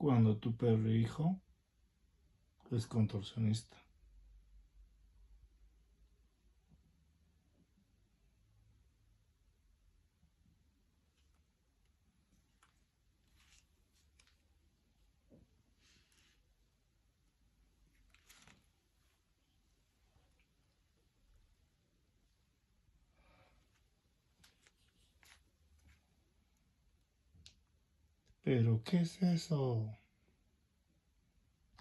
cuando tu perrijo es contorsionista. ¿Pero qué es eso?